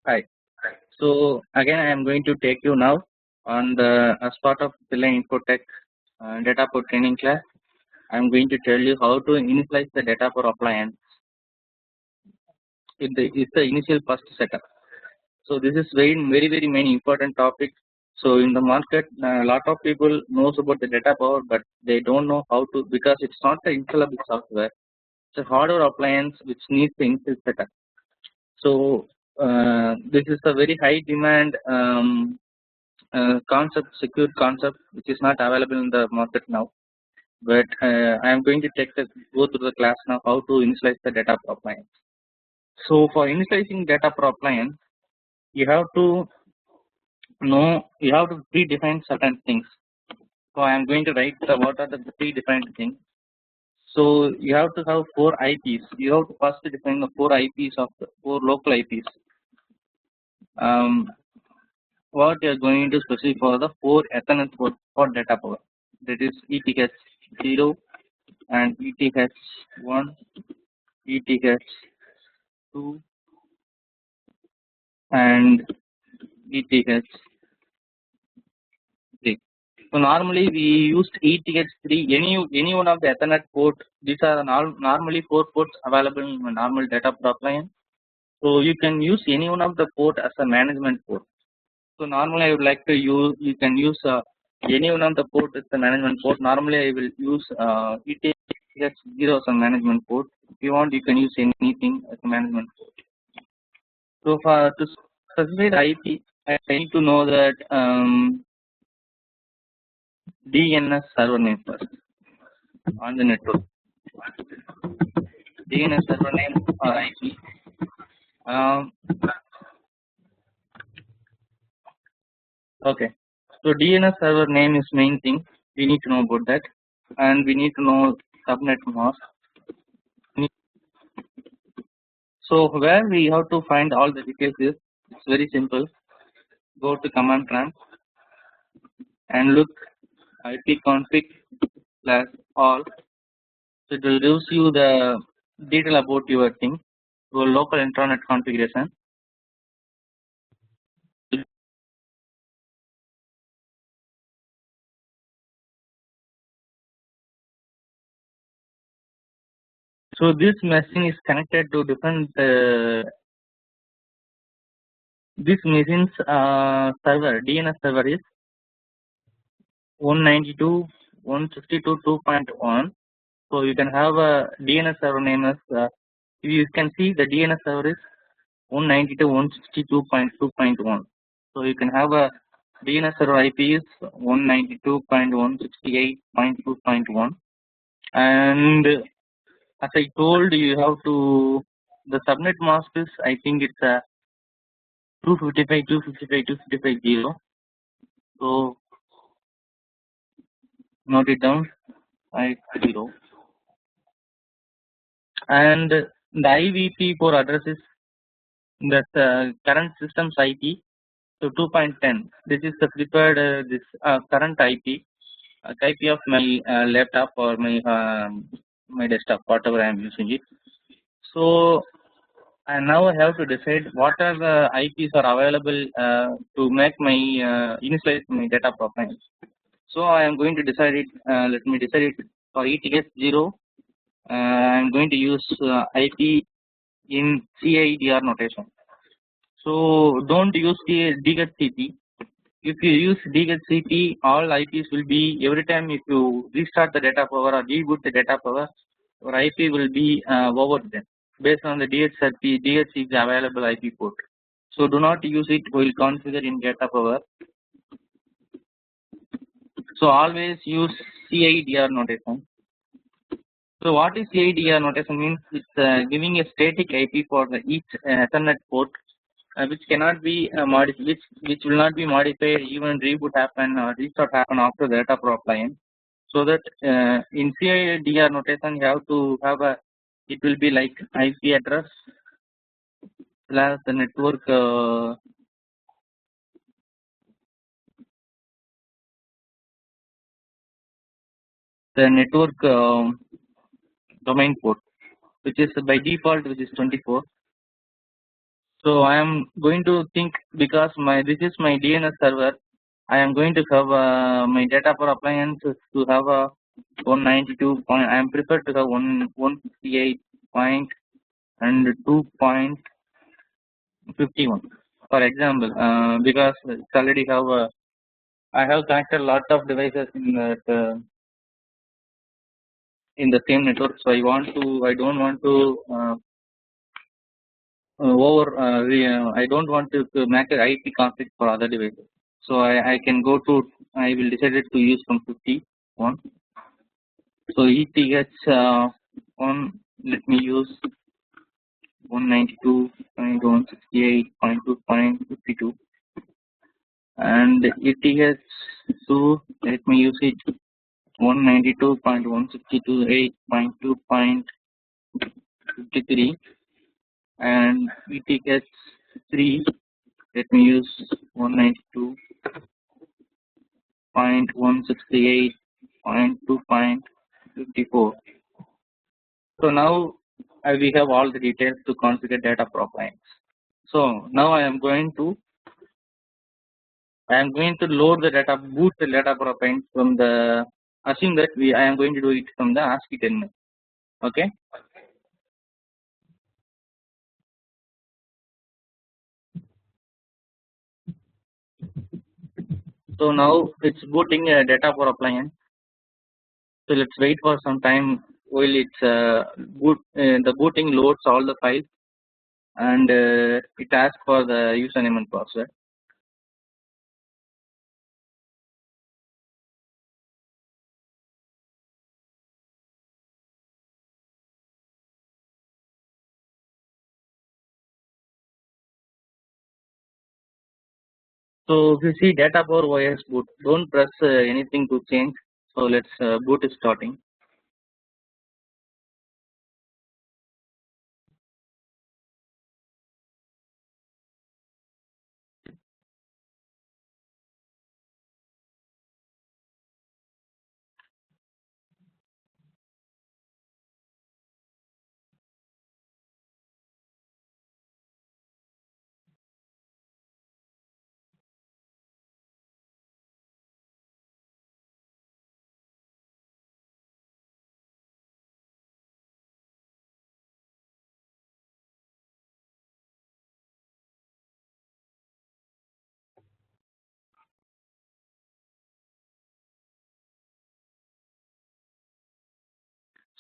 Hi. So again, I am going to take you now on the as part of Pillai Infotech data port training class. I am going to tell you how to initialize the data for appliance. It's the initial first setup. So this is very many important topic. So in the market, a lot of people knows about the data power, but they don't know how to because it's not the installable software. It's a hardware appliance which needs the initial setup. So this is a very high demand concept, secure concept, which is not available in the market now. But I am going to go through the class now how to initialize the data per appliance. So for initializing data per appliance, you have to you have to predefine certain things. So I am going to write what are the predefined things. So you have to have 4 IPs. You have to first define the 4 IPs of the 4 local IPs. What you are going to specify for the 4 Ethernet port for data power. That is ETH0 and ETH1, ETH2 and ETH3. So normally we used ETH3, any one of the Ethernet port. These are normally 4 ports available in a normal data per appliance. So you can use any one of the port as a management port. So normally I would like to use, you can use any one of the port as a management port. Normally I will use ETH0 as a management port. If you want, you can use anything as a management port. So for to specify the IP, I need to know that DNS server name first on the network. DNS server name or IP. Okay. So DNS server name is main thing. We need to know about that, and we need to know subnet mask. So where we have to find all the details is it's very simple. Go to command prompt and look ipconfig /all. So it will gives you the detail about your thing, your local intranet configuration. So this machine is connected to different this machine's server DNS server is 192.162.2.1. So you can have a DNS server name as you can see the DNS server is 192.162.2.1. So you can have a DNS server IP is 192.168.2.1, and as I told you have to the subnet mask is I think it's a 255.255.255.0. So note it down, 0, and the IVP4 address is that current system's IP. So 2.10. This is the prepared this current IP of my laptop or my desktop, whatever I am using it. So and now I have to decide what are the IPs are available to make my initialize my data profile. So I am going to decide it. Let me decide it for ETH0. I am going to use IP in CIDR notation. So don't use DHCP. If you use DHCP, all IPs will be every time if you restart the data power or reboot the data power, your IP will be over then based on the DHCP available IP port. So do not use it while configure in data power. So always use CIDR notation. So what is CIDR notation means? It's giving a static IP for each Ethernet port, which cannot be modified, which will not be modified even reboot happen or restart happen after the data per appliance. So that in CIDR notation you have to have a, it will be like IP address plus the network domain port, which is by default which is 24. So I am going to think, because this is my DNS server. I am going to have my data for appliances to have a 192 point. I am prepared to have 168 point and 2.51. For example, because it's already have I have connected a lot of devices in the same network. So I don't want to I don't want to make an IP conflict for other devices. So I can go to, I will decided to use from 51. So ETH1, let me use 192.168.2.52, and ETH2, let me use it 192.162.8.2.53, and ETH3, let me use 192.168.2.54. So now we have all the details to configure data pipelines. So now I am going to load the data, boot the data pipelines from the, assume that I am going to do it from the ASCII terminal. Okay. So now it's booting a data for appliance. So let's wait for some time while it's the booting loads all the files, and it asks for the username and password. So if you see data for OS boot, don't press anything to change. So let's boot is starting.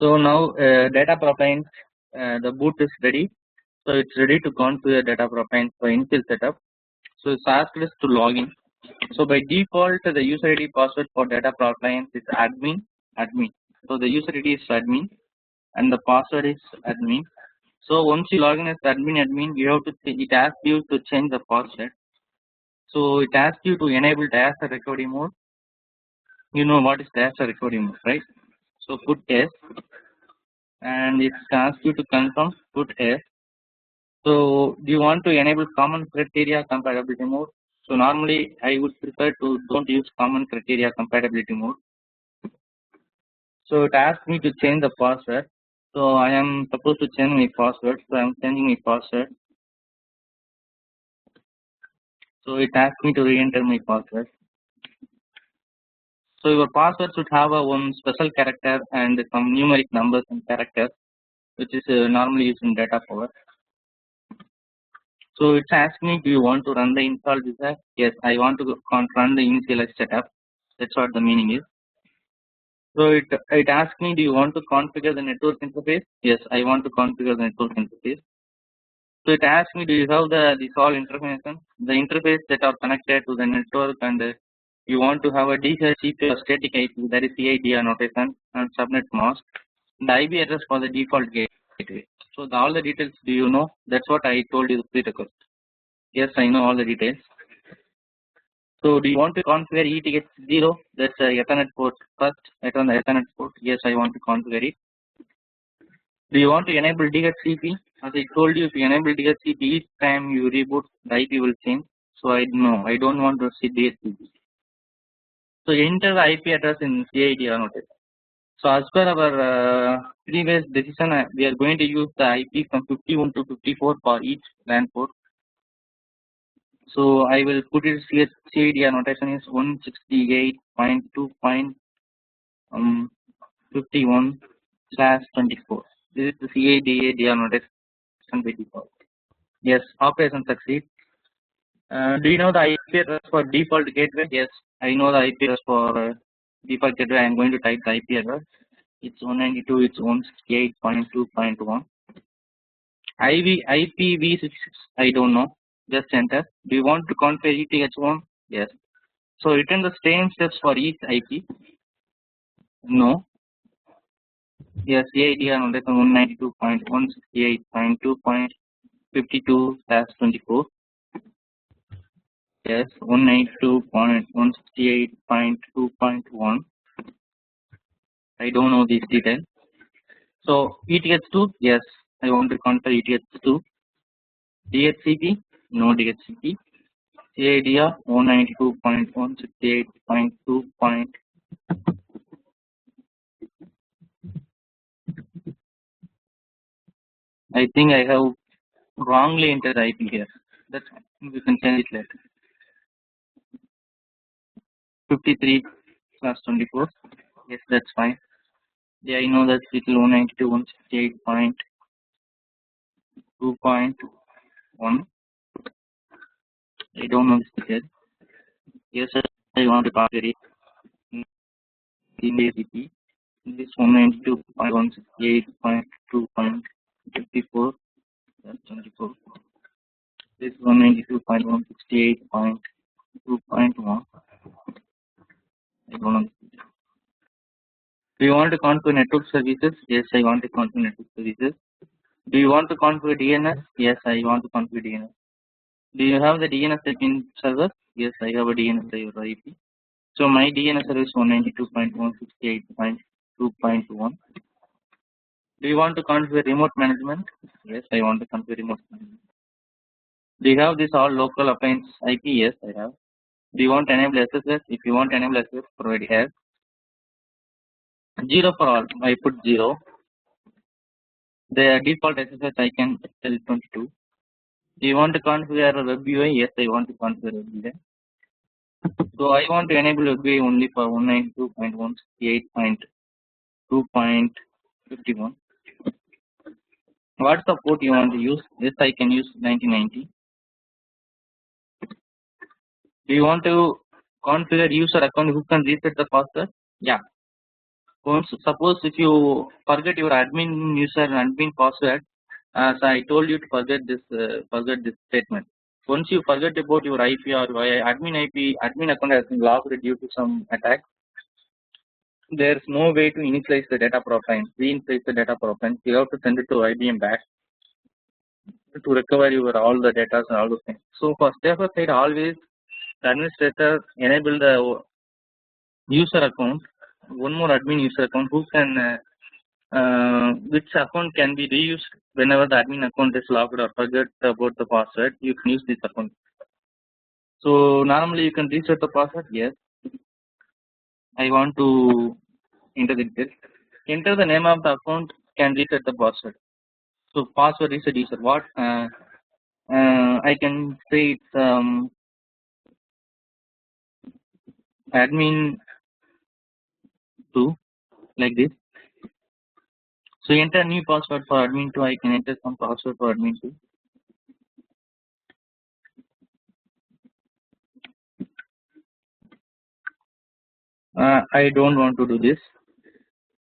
So now data pipelines, the boot is ready. So it's ready to configure data pipelines for initial setup. So it's asked us to log in. So by default, the user ID password for data pipelines is admin. So the user ID is admin and the password is admin. So once you log in as admin, you have to, it asks you to change the password. So it asks you to enable disaster recovery mode. You know what is disaster recovery mode, right? So put yes, and it asks you to confirm, put yes. So do you want to enable common criteria compatibility mode? So normally I would prefer to don't use common criteria compatibility mode. So it asks me to change the password. So I am supposed to change my password. So I am changing my password. So it asks me to re-enter my password. So your password should have one special character and some numeric numbers and characters, which is normally used in data power. So it's asking me, do you want to run the install design? Yes, I want to run the initialize setup. That's what the meaning is. So it asks me, do you want to configure the network interface? Yes, I want to configure the network interface. So it asks me, do you have this all information, the interface that are connected to the network, and you want to have a DHCP or static IP, that is CID annotation, and subnet mask, the IP address for the default gateway. So all the details, do you know? That's what I told you the prerequisite. Yes, I know all the details. So do you want to configure ETH0? That's Ethernet port first, on the Ethernet port. Yes, I want to configure it. Do you want to enable DHCP? As I told you, if you enable DHCP, each time you reboot, the IP will change. So I don't want to see DHCP. So enter the IP address in CID annotation. So as per our previous decision, we are going to use the IP from 51 to 54 for each LAN port. So I will put it here. CIDR notation is 168.2.51/24. This is the CIDR notation by default. Yes, operation succeed. Do you know the IP address for default gateway? Yes, I know the IP address for default gateway. I am going to type the IP address. It's 192. It's 168.2.1. IPv6. I don't know. Just enter. Do you want to configure ETH1? Yes. So return the same steps for each IP. No. Yes. CIDR on 192.168.2.52/24. Yes. 192.168.2.1. I don't know this detail. So ETH2. Yes. I want to configure ETH2. DHCP. No DHCP. CIDR 192.168.2. I think I have wrongly entered the IP here. That's fine. We can change it later. 53/24. Yes, that's fine. Yeah, I know that it's 192.168.2.1. I don't know this detail. Yes, I want to configure it in DHCP. This 192.168.2.54. That's 24. This 192.168.2.1. I don't know. Do you want to configure network services? Yes, I want to configure network services. Do you want to configure DNS? Yes, I want to configure DNS. Do you have the DNS in server? Yes, I have a DNS server IP. So my DNS server is 192.168.2.1. Do you want to configure remote management? Yes, I want to configure remote management. Do you have this all local appliance IP? Yes, I have. Do you want to enable SSH? If you want to enable SSH, provide here. 0 for all. I put 0. The default SSH I can tell 22. Do you want to configure web UI? Yes, I want to configure web UI. So I want to enable web UI only for 192.168.2.51. What's the port you want to use? Yes, I can use 1990. Do you want to configure user account who can reset the password? Yeah. Suppose if you forget your admin user and admin password, as I told you to forget this statement. Once you forget about your IP or admin account has been locked due to some attack, there is no way to initialize the data profile, reinitialize the data profile. You have to send it to IBM back to recover your all the data and all those things. So for step aside, always the administrator enable the user account, one more admin user account who can which account can be reused whenever the admin account is locked or forget about the password. You can use this account. So normally you can reset the password. Yes, I want to enter the details. Enter the name of the account, can reset the password. So password reset user. What I can say it's admin 2 like this. So enter new password for admin 2. I can enter some password for admin 2. I don't want to do this.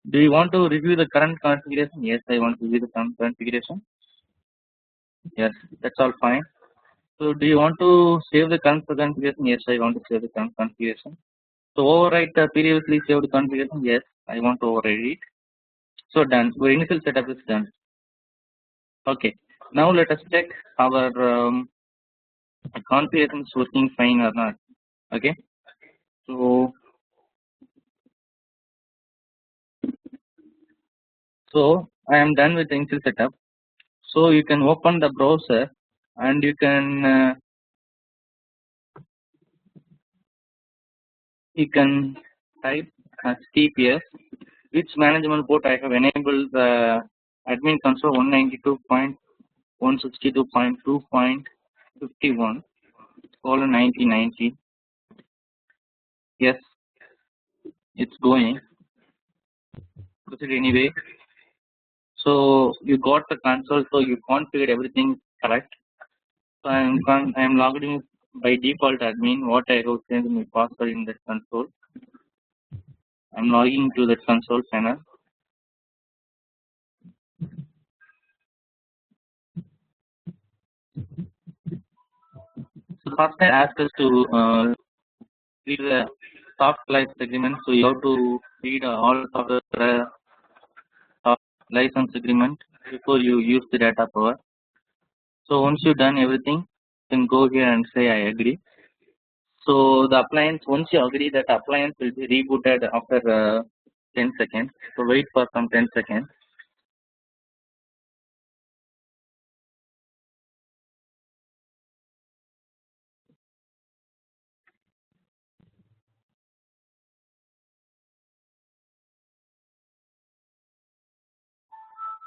Do you want to review the current configuration? Yes, I want to review the current configuration. Yes, that's all fine. So do you want to save the current configuration? Yes, I want to save the current configuration. So overwrite the previously saved configuration? Yes, I want to override it. So done. Your initial setup is done. Okay. Now let us check our configuration is working fine or not. Okay. So I am done with the initial setup. So you can open the browser and you can type HTTPS which management port I have enabled the admin console 192.162.2.51. Follow 9090. Yes, it's going. Proceed anyway. So you got the console, so you configured everything correct. So I'm logged in by default admin. What I have changed my password in that console. I'm logging to that console panel. So first I asked us to read the soft license agreement. So you have to read all of the soft license agreement before you use the data power. So once you've done everything, you can go here and say I agree. So the appliance, once you agree, that appliance will be rebooted after 10 seconds. So wait for some 10 seconds.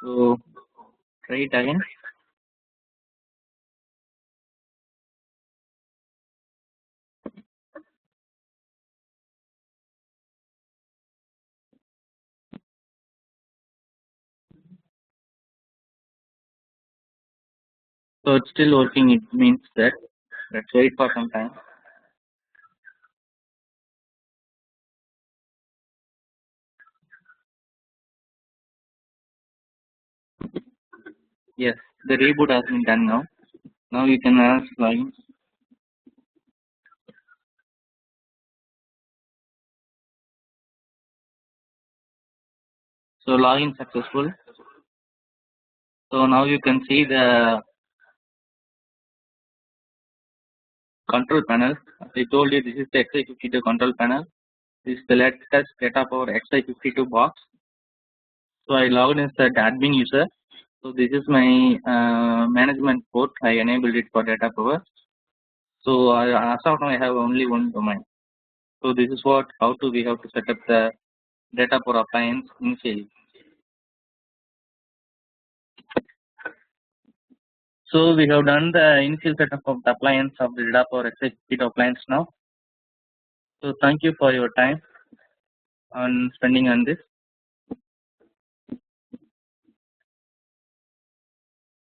So try it again. So it's still working. It means that let's wait for some time. Yes, the reboot has been done now. Now you can ask login. So login successful. So now you can see the control panel. As I told you, this is the XI52 control panel. This is the latest data power XI52 box. So I logged in as the admin user. So this is my management port. I enabled it for data power. So as of now I have only one domain. So this is how we have to set up the data power appliance initially. So we have done the initial setup of the appliance of the data power XI52 appliance now. So thank you for your time on spending on this.